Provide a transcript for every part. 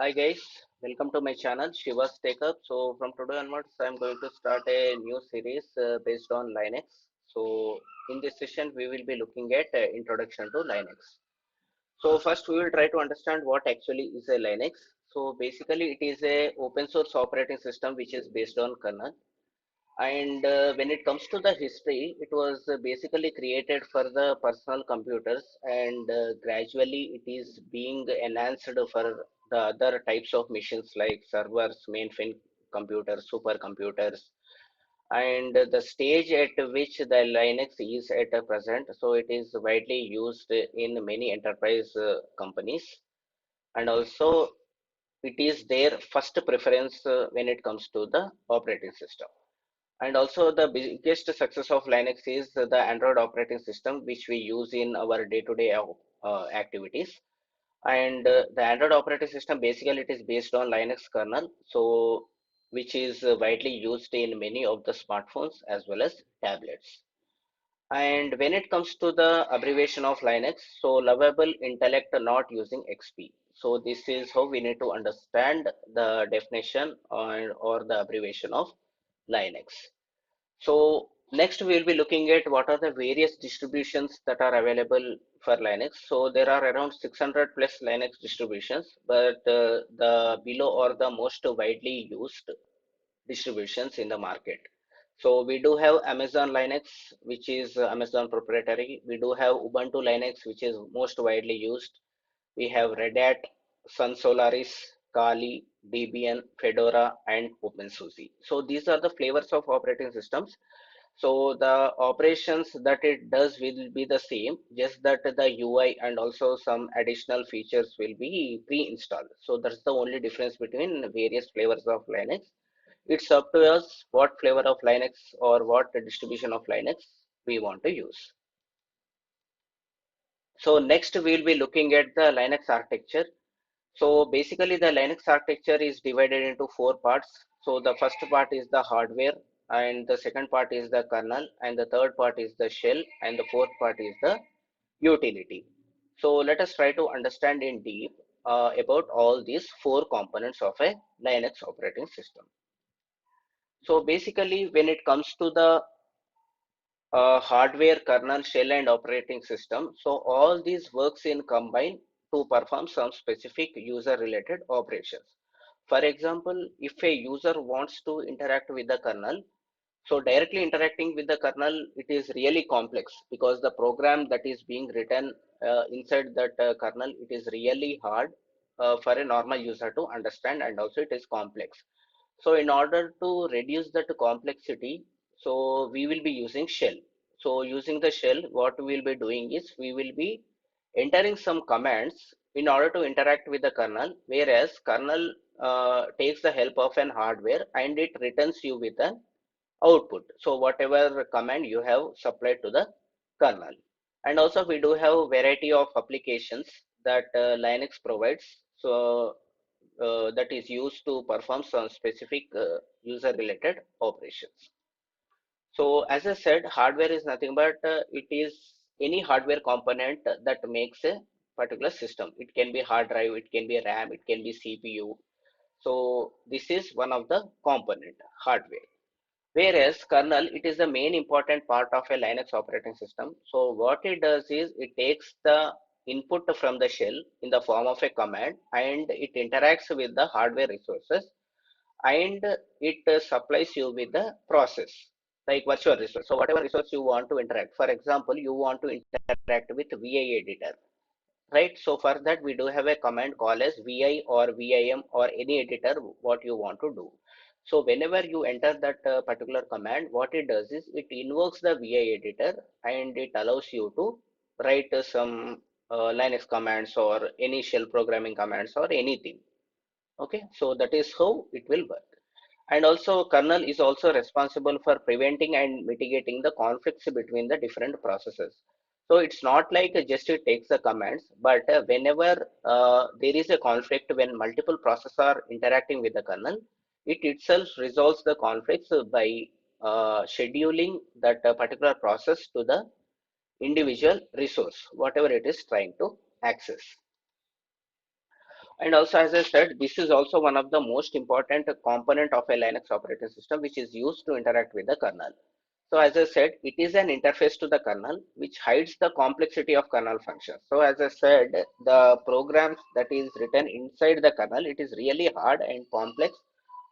Hi guys, welcome to my channel shivatechhhub. So from today onwards, I'm going to start a new series based on Linux. So in this session, we will be looking at introduction to Linux. So first, we will try to understand what actually is a Linux. So basically, it is a open source operating system which is based on kernel. And when it comes to the history, it was basically created for the personal computers, and gradually it is being enhanced for the other types of machines like servers, mainframe computers, supercomputers, and the stage at which the Linux is at the present. So it is widely used in many enterprise companies, and also it is their first preference when it comes to the operating system. And also the biggest success of Linux is the Android operating system, which we use in our day-to-day activities. And the Android operating system, basically it is based on Linux kernel, so which is widely used in many of the smartphones as well as tablets. And when it comes to the abbreviation of Linux, so lovable intellect not using XP. So this is how we need to understand the definition or the abbreviation of Linux. So next we will be looking at what are the various distributions that are available for Linux. So there are around 600 plus Linux distributions, but the below are the most widely used distributions in the market. So we do have Amazon Linux, which is Amazon proprietary. We do have Ubuntu Linux, which is most widely used. We have Red Hat, Sun Solaris, Kali, Debian, Fedora, and OpenSUSE. So these are the flavors of operating systems. So the operations that it does will be the same, just that the UI and also some additional features will be pre-installed. So that's the only difference between various flavors of Linux. It's up to us what flavor of Linux or what distribution of Linux we want to use. So next we'll be looking at the Linux architecture. So basically the Linux architecture is divided into four parts. So the first part is the hardware, and the second part is the kernel, and the third part is the shell, and the fourth part is the utility. So let us try to understand in deep about all these four components of a Linux operating system. So basically when it comes to the hardware, kernel, shell, and operating system. So all these works in combine to perform some specific user-related operations. For example, if a user wants to interact with the kernel, so directly interacting with the kernel, it is really complex because the program that is being written inside that kernel, it is really hard for a normal user to understand, and also it is complex. So in order to reduce that complexity, so we will be using shell. So using the shell, what we will be doing is we will be entering some commands in order to interact with the kernel, whereas kernel takes the help of an hardware and it returns you with an output. So whatever command you have supplied to the kernel. And also we do have variety of applications that Linux provides. So that is used to perform some specific user related operations. So as I said, hardware is nothing but it is any hardware component that makes a particular system. It can be hard drive, it can be RAM, it can be CPU. So this is one of the component hardware. Whereas kernel, it is the main important part of a Linux operating system. So what it does is it takes the input from the shell in the form of a command, and it interacts with the hardware resources, and it supplies you with the process like virtual resource. So whatever resource you want to interact, for example, you want to interact with VI editor, right? So for that we do have a command called as vi or vim or any editor what you want to do. So whenever you enter that particular command, what it does is it invokes the vi editor and it allows you to write some Linux commands or any shell programming commands or anything. Okay, so that is how it will work. And also kernel is also responsible for preventing and mitigating the conflicts between the different processes. So it's not like just it takes the commands, but whenever there is a conflict when multiple processes are interacting with the kernel, it itself resolves the conflicts by scheduling that particular process to the individual resource, whatever it is trying to access. And also, as I said, this is also one of the most important component of a Linux operating system, which is used to interact with the kernel. So as I said, it is an interface to the kernel, which hides the complexity of kernel functions. So as I said, the programs that is written inside the kernel, it is really hard and complex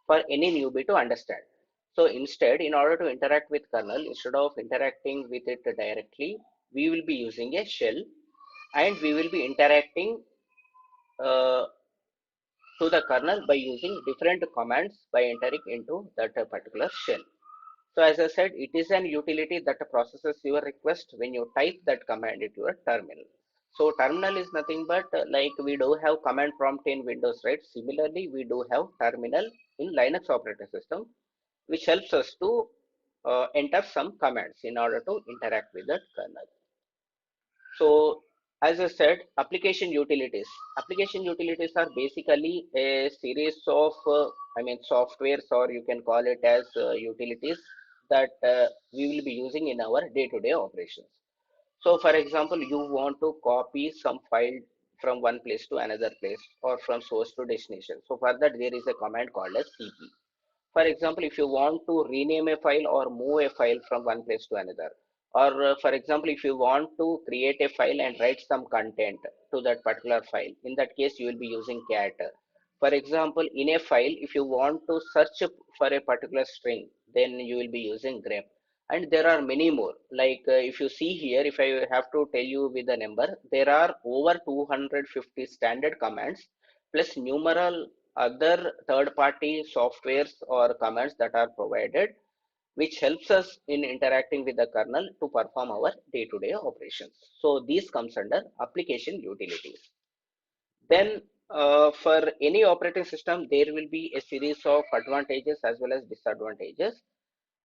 for any newbie to understand. So instead, in order to interact with kernel, instead of interacting with it directly, we will be using a shell, and we will be interacting uh, to the kernel by using different commands by entering into that particular shell. So as I said, it is an utility that processes your request when you type that command into your terminal. So terminal is nothing but like we do have command prompt in Windows, right? Similarly, we do have terminal in Linux operating system, which helps us to enter some commands in order to interact with that kernel. So as I said, application utilities. Application utilities are basically a series of, softwares, or you can call it as utilities that we will be using in our day-to-day operations. So for example, you want to copy some file from one place to another place, or from source to destination. So for that, there is a command called as cp. For example, if you want to rename a file or move a file from one place to another, or for example, if you want to create a file and write some content to that particular file, in that case, you will be using cat. For example, in a file, if you want to search for a particular string, then you will be using grep. And there are many more. Like if you see here, if I have to tell you with the number, there are over 250 standard commands plus numeral other third-party softwares or commands that are provided, which helps us in interacting with the kernel to perform our day-to-day operations. So these comes under application utilities. Then for any operating system, there will be a series of advantages as well as disadvantages.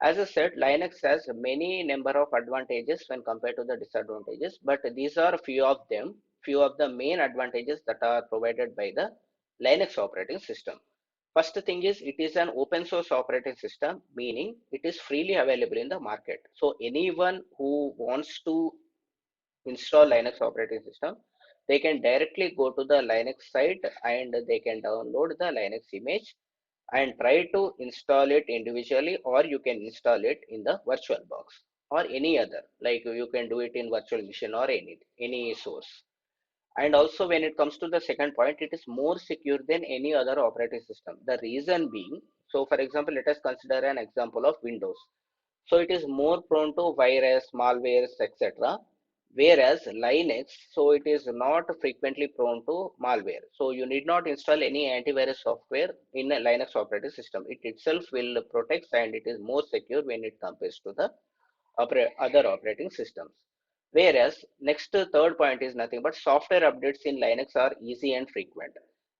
As I said, Linux has many number of advantages when compared to the disadvantages, but these are few of them, few of the main advantages that are provided by the Linux operating system. First thing is it is an open source operating system, meaning it is freely available in the market. So anyone who wants to install Linux operating system, they can directly go to the Linux site and they can download the Linux image and try to install it individually, or you can install it in the virtual box or any other, like you can do it in virtual machine or any source. And also when it comes to the second point, it is more secure than any other operating system. The reason being, so for example, let us consider an example of Windows. So it is more prone to virus, malwares, etc. Whereas Linux, so it is not frequently prone to malware. So you need not install any antivirus software in a Linux operating system. It itself will protect, and it is more secure when it compares to the other operating systems. Whereas next third point is nothing but software updates in Linux are easy and frequent.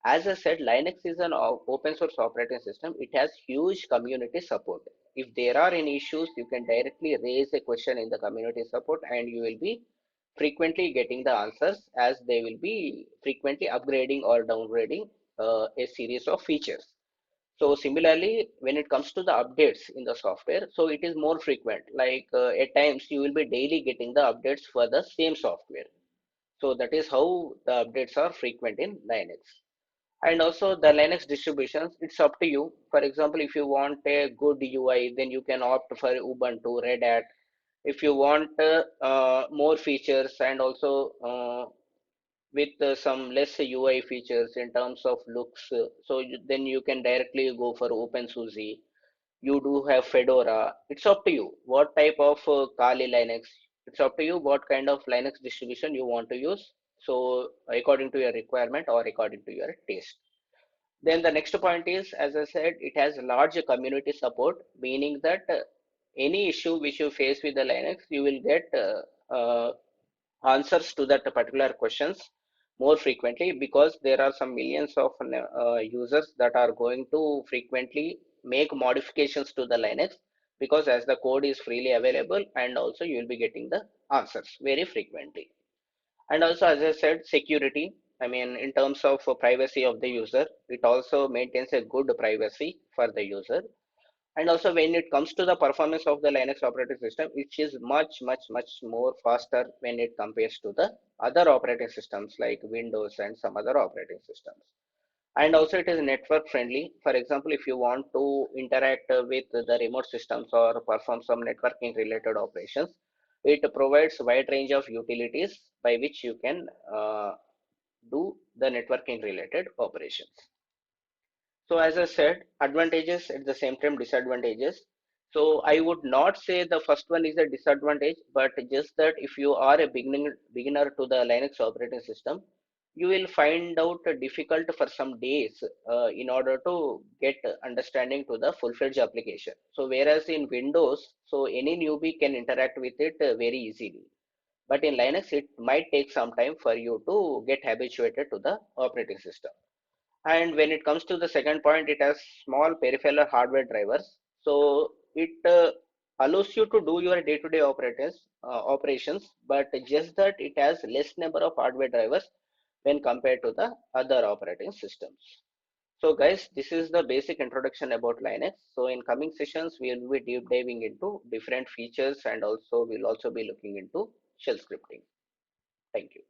As I said, Linux is an open source operating system. It has huge community support. If there are any issues, you can directly raise a question in the community support, and you will be frequently getting the answers, as they will be frequently upgrading or downgrading a series of features. So similarly, when it comes to the updates in the software, so it is more frequent. Like at times you will be daily getting the updates for the same software. So that is how the updates are frequent in Linux. And also the Linux distributions, it's up to you. For example, if you want a good UI, then you can opt for Ubuntu, Red Hat. If you want more features and also with some less UI features in terms of looks, then you can directly go for OpenSUSE. You do have Fedora. It's up to you what type of Kali Linux. It's up to you what kind of Linux distribution you want to use. So according to your requirement or according to your taste. Then the next point is, as I said, it has large community support, meaning that any issue which you face with the Linux, you will get answers to that particular questions more frequently, because there are some millions of users that are going to frequently make modifications to the Linux, because as the code is freely available, and also you will be getting the answers very frequently. And also, as I said, security, I mean in terms of privacy of the user, it also maintains a good privacy for the user. And also when it comes to the performance of the Linux operating system, it is much more faster when it compares to the other operating systems like Windows and some other operating systems. And also it is network friendly. For example, if you want to interact with the remote systems or perform some networking related operations, it provides wide range of utilities by which you can do the networking related operations. So as I said, advantages at the same time disadvantages. So I would not say the first one is a disadvantage, but just that if you are a beginner to the Linux operating system, you will find out difficult for some days in order to get understanding to the full-fledged application. So whereas in Windows, so any newbie can interact with it very easily. But in Linux, it might take some time for you to get habituated to the operating system. And when it comes to the second point, it has small peripheral hardware drivers. So it allows you to do your day-to-day operations, but just that it has less number of hardware drivers when compared to the other operating systems. So guys, this is the basic introduction about Linux. So in coming sessions, we will be deep diving into different features, and also we'll also be looking into shell scripting. Thank you.